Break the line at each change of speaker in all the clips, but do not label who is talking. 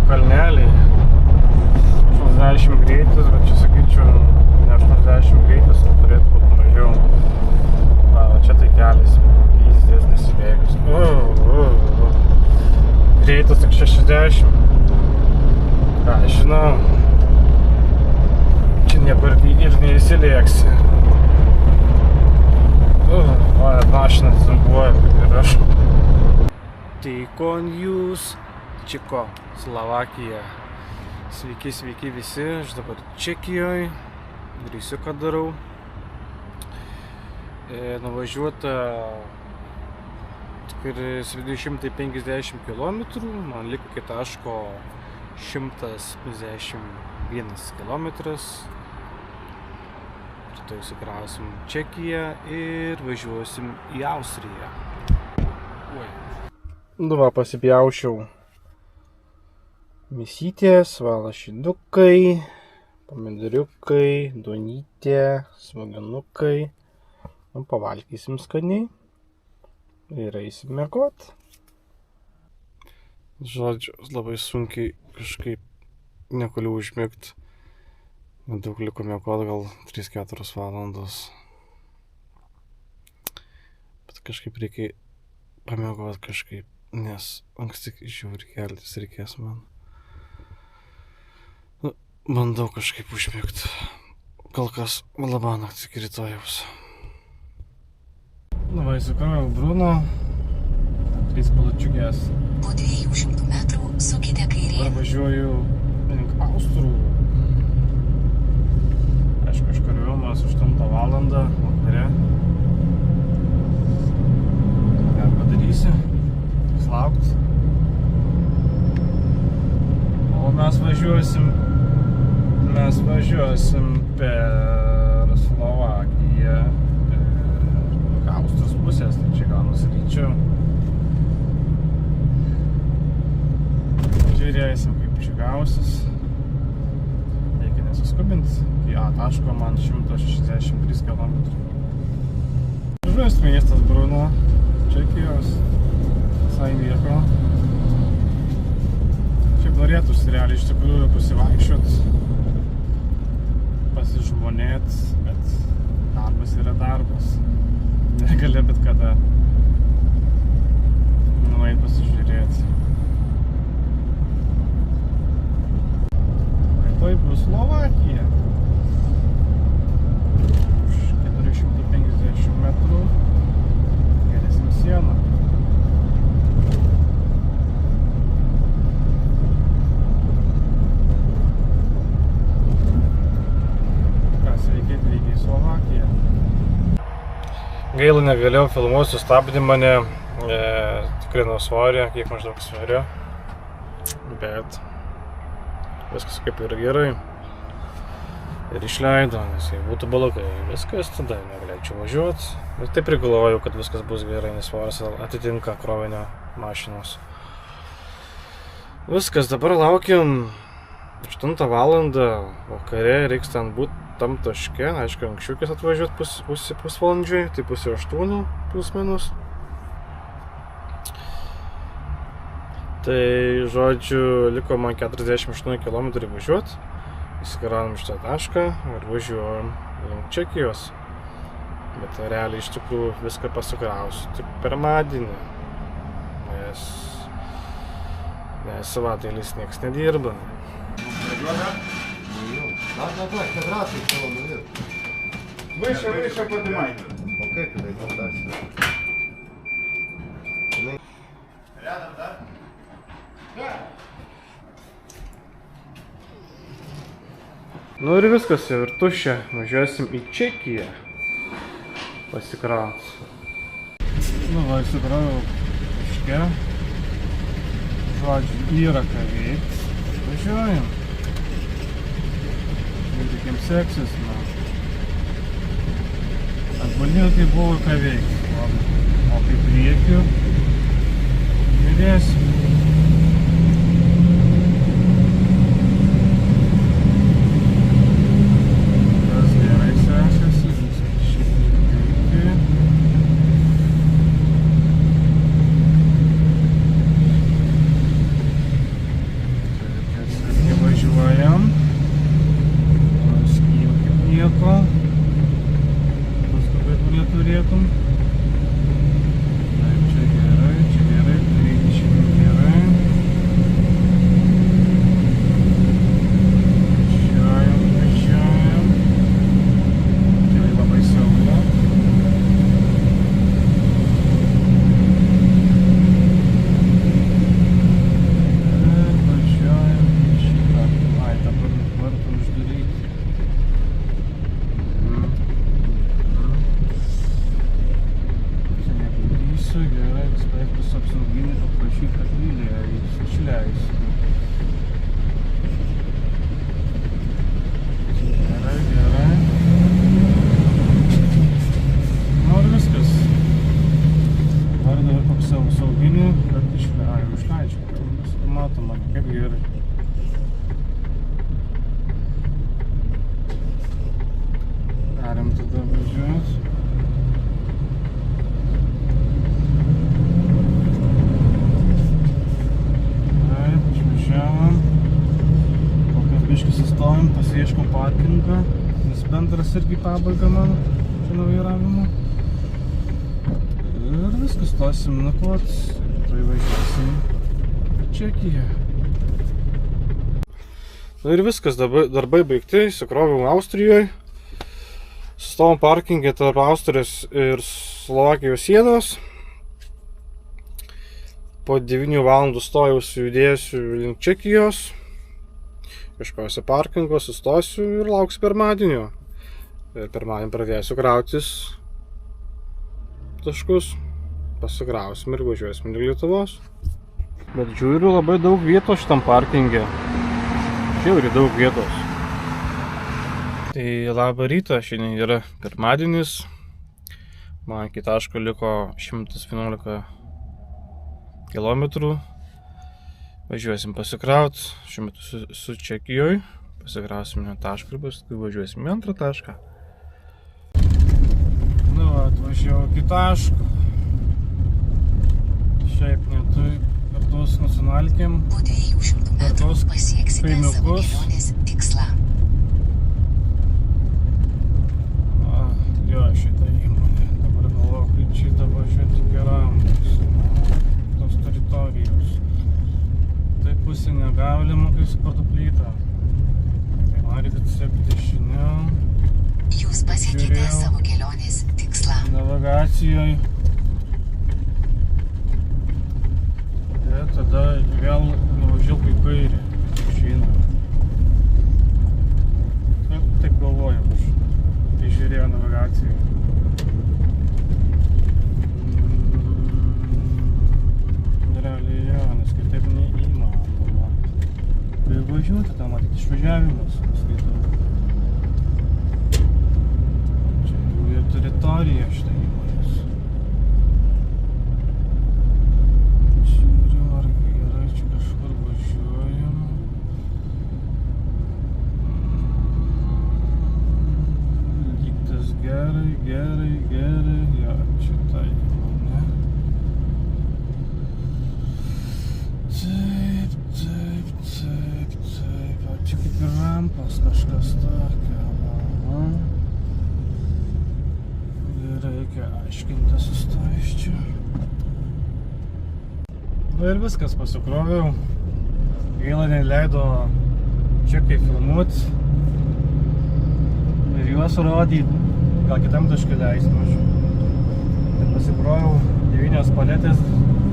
kalneliai. 80 greitis, bet čia sakyčiau, ne 80 greitis, o turėtų būti mažiau. Va, čia tai kelias, įzdės nesibėgius. Greitis tik 60. Ką, žinau, čia niekur ir neįsilieksi. O, mašinas zumbuoja, kaip ir aš. Teikon jūs, Čiko, Slovakija. Sveiki, sveiki visi, aš dabar Čekijoje, Grįsiuką darau. Nuvažiuota tik 250 km, man liko iki taško 151 km. Rytoj sukrausim Čekiją ir važiuosim į Austriją. Nu va, pasipjaušiau mėsytės, lašinukai, pomidoriukai, duonytė, smegenukai. Nu, pavalgysim skaniai ir eisim miegot. Žodžiu, labai sunkiai kažkaip negaliu užmigt. Daug liko miegot, gal 3-4 valandos. Bet kažkaip reikia pamiegot kažkaip, nes anksti žiūri keltis reikės man. Nu, bandau kažkaip užmigt. Kol kas labanakt iki rytojaus. Nu va, įsikroviau Bruno. 3 palačiukės.
Po 200 metrų sukite kairėn.
Dabar važiuoju link Austrų. Aišku, iškariuojamas 8 valandą vakare. Ką padarysi? Teks laukt. O mes važiuosim per Slovakiją. Austrijos pusės, tai čia gal nusiryčiau. Žiūrėsim, kaip čia gausis. Reikia nesuskubinti. Į A taško man 163 km. Žuvis miestas Bruno, Čekijos, visai nieko. Šiaip norėtųsi realiai iš tikrųjų pasivaikščiot, pasižmonėt, bet darbas yra darbas. Negali bet kada nueit pasižiūrėti. Rytoj bus Slovakija. Už 450 metrų gerėsim sieną. Ką, sveiki atvykę į Slovakiją. Gaila, negalėjau filmuoti, sustabdė mane, tikrinau svorį, kiek maždaug sveriu, bet viskas kaip ir gerai. Ir išleido, nes jei būtų blogai, viskas tada negalėčiau važiuoti. Bet taip ir galvojau, kad viskas bus gerai, nes svoris atitinka krovinio mašinos. Viskas, dabar laukiam 8 valandą vakare, reiks ten būti tam taške, aišku, anksčiukis atvažiuoti pusvalandžiui, tai 7:30 plus minus. Tai, žodžiu, liko man 48 km važiuoti, įsigaranam šitą tašką ir važiuojam link Čekijos. Bet realiai iš tikrųjų viską pasukrausiu tik pirmadienį, nes savaitgaliais nieks nedirba.
Да, квадраты, что он наверх.
Выше поднимай.
Окей, тогда идем дальше.
Рядом, да? Да. Nu ir viskas, jau ir tuščia. Važiuosim į Čekiją pasikrauti. Nu va, įsikroviau taške. Žodžiu, yra ką veikt. Važiuojam. Žiūrėkim seksis, na. Atbalnėl tai buvo ką veikti. O kaip priekiu, judėsiu. Tas gerai sekasi, viskas šiek tiek. Išleidžia. Viską matoma, kaip gerai. Galim tada važiuoti. Išvažiavam. Kokias biškį sustojom, pasiieškom parkingą. Nes bendras irgi pabaiga mano čia nuo vairavimo. Ir viskas, stosim nakvot. Tai važiuosim į Čekiją. Ir viskas, darbai baigti, įsikroviau Austrijoje. Sustovom parkingė tarp Austrijos ir Slovakijos sienos. Po 9 valandų stojausiu, judėsiu link Čekijos. Ieškosiu parkingo, sustosiu ir lauksiu pirmadienio. Ir pirmadienį pradėsiu krautis taškus. Pasikrausim ir važiuosim į Lietuvos. Bet žiūriu, labai daug vietos šitam parkingė. Žiauriai daug vietos. Tai labą rytą, šiandien yra pirmadienis. Man iki taško liko 111 km. Važiuosim pasikraut. Šiuo metu su Čekijoj. Pasikrausim nuo taško ir paskui važiuosim į antrą tašką. Nu, atvažiavau iki taško. Šiaip netui per tos nacionalkėm.
Po 200 metrų pasieksite savo kelionės tikslą.
Jo, šitą įmonę. Dabar galvoju, kaip šitą važiuoti iki Rambos. Tos teritorijos. Tai pusė negalima, kai supartu plytą. Tai man reikia atsiekti dešiniau.
Jūs pasiekite savo kelionės tikslą.
Navigacijoje. Ir tada vėl nuvažiuok į kairę. Išeina. Taip galvoju aš. Kai žiūrėjau navigacijoje. Realiai jo, nes kitaip neįmanoma. Kai važiuoti, tam matyti išvažiavimus. Skaitau. Čia jau teritorija šitą įmonės. Žiūriu, ar gerai čia kažkur važiuojam. Lygtas gerai. Jo, čia ta įmonė. Taip. O čia kaip ir rampas kažkas tokio. Ir reikia aiškinti sustojus čia. Na ir viskas, pasikroviau. Gaila neleido čekai filmuoti. Ir juos rodyti. Gal kitam taškį leisim aš. Tai pasikroviau 9 paletės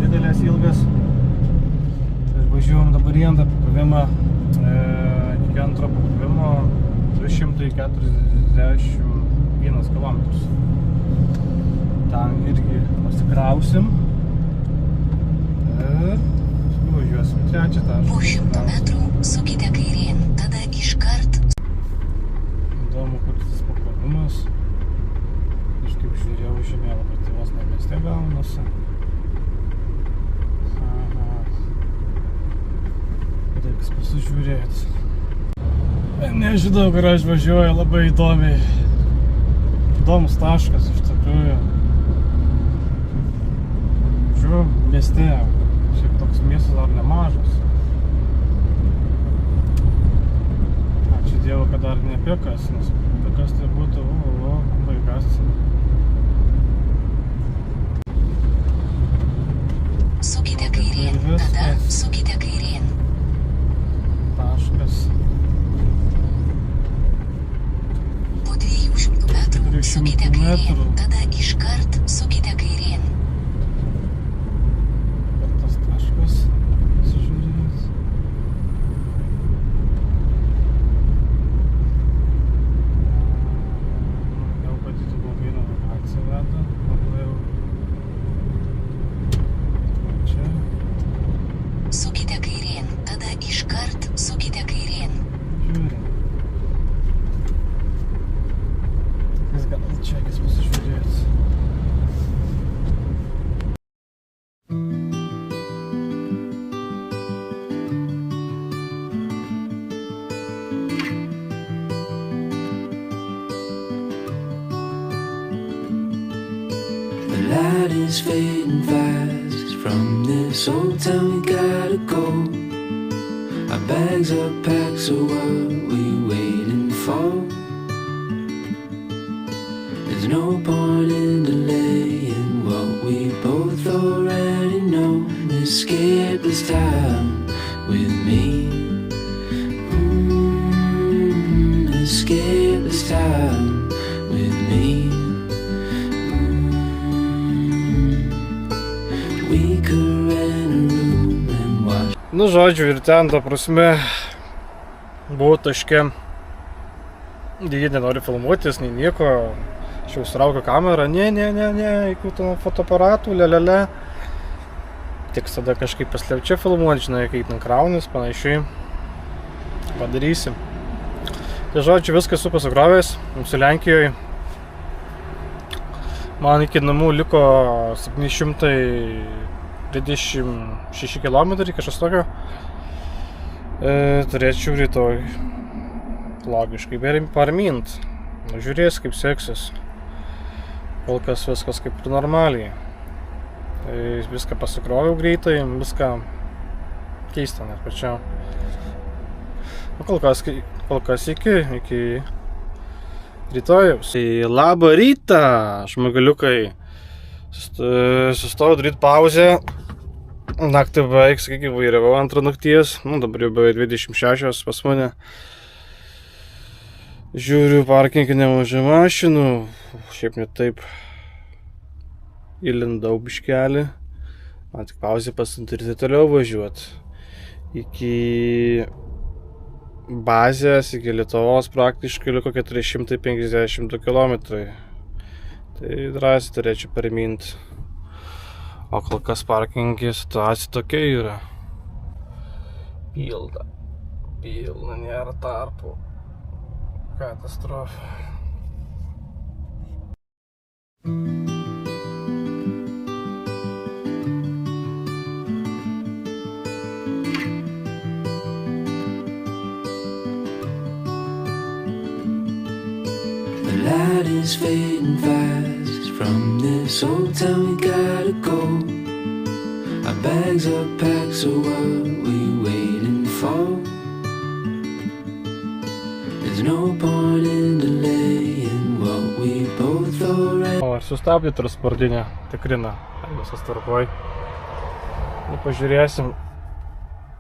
didelės ilgas. Ir važiuojam dabar į antrą pakrovimą. Iki antro pakrovimo 241 km. Ten irgi pasikrausim. Ir važiuosim į trečią tašką.
Po 100 metrų sukite kairėn, tada iškart.
Įdomu, kur tas pakrovimas. Aš kaip žiūrėjau žemėlapį, tai vos ne mieste gaunasi. Reiks pasižiūrėti. Nežinau, kur aš važiuoju, labai įdomiai. Įdomus taškas iš tikrųjų. Važiuoju mieste. Šiaip toks miestas dar nemažas. Ačiū Dievu, kad dar ne pikas, nes pikas tai būtų baigas.
Sukite kairėn, tada sukite kairėn.
Taškas.
Po 200 metrų sukite kairėn, tada iškart sukite kairėn.
Ir tas taškas pasižiūrėt. Gal patytų blogai navigacija veda. Čia.
Sukite kairėn, tada iškart sukite kairėn.
Žiūrim. Jis gal čia akis pasižiūrėt.
light is fading fast. From this old town we gotta go. Our bags are packed, so what we waiting for? There's no point in delaying what we both already know. Escape this time with me. Escape this time with me. We could rent a room and watch.
Nu, žodžiu, ir ten, ta prasme, buvau taške. Jie nenori filmuotis, nei nieko. Aš jau suraukiu kamerą. Ne, jokių ten fotoaparatų, lelele. Tik tada kažkaip paslėpčia filmuoti, žinai, kai ten kraunis, panašiai. Padarysim. Tai žodžiu, viskas su pasikrovės. Mūsų Lenkijoje. Man iki namų liko 726 km, kažkas tokio. Turėčiau rytoj logiškai parmint. Žiūrės, kaip seksis. Kol kas viskas kaip ir normaliai. Viską pasikroviau greitai, viską keista net pačiau. Kol kas iki rytojaus. Labą rytą, žmogeliukai. Sustojau daryti pauzę. Naktį beveik, sakykime, vairiavau antrą nakties. Dabar jau beveik 26 pas mane. Žiūriu, parkinge nemažai mašinų. Šiaip net taip įlindau biškelį. Man tik pauzė pasidaryti toliau važiuoti. Iki bazės, iki Lietuvos praktiškai liko 452 km. Tai drąsiai turėčiau perminti. O kol kas parkinge situacija tokia yra. Pilna, nėra tarpų. Katastrofa.
The light is fading fast. From this old town we gotta go. Our bags are packed, so what we waiting for? There's no point in delaying what we both already.
O, sustabdė transportinę, tikrina. Visas tvarkoj. Pažiūrėsim.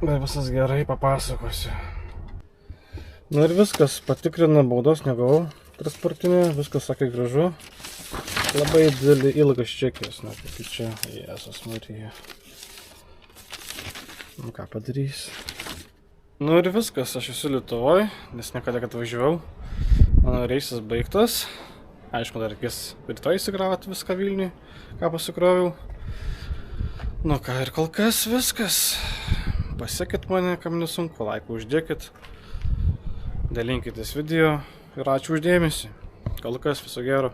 Visas gerai, papasakosiu. Nu ir viskas, patikrina, baudos negavau. Transportinė, viskas sakė gražu. Labai didelį ilgas čekis, kaip čia, Jėzus Marija. Nu ką padarys. Nu ir viskas, aš esu Lietuvoj, nes niekada kad važiavau. Mano reisas baigtas. Aišku, dar reikės rytoj įsikrauti viską Vilniui, ką pasikroviau. Nu ką, ir kol kas viskas. Pasiekit mane, kam nesunku, laiką uždėkit. Dalinkitės video ir ačiū už dėmesį. Kol kas viso gero.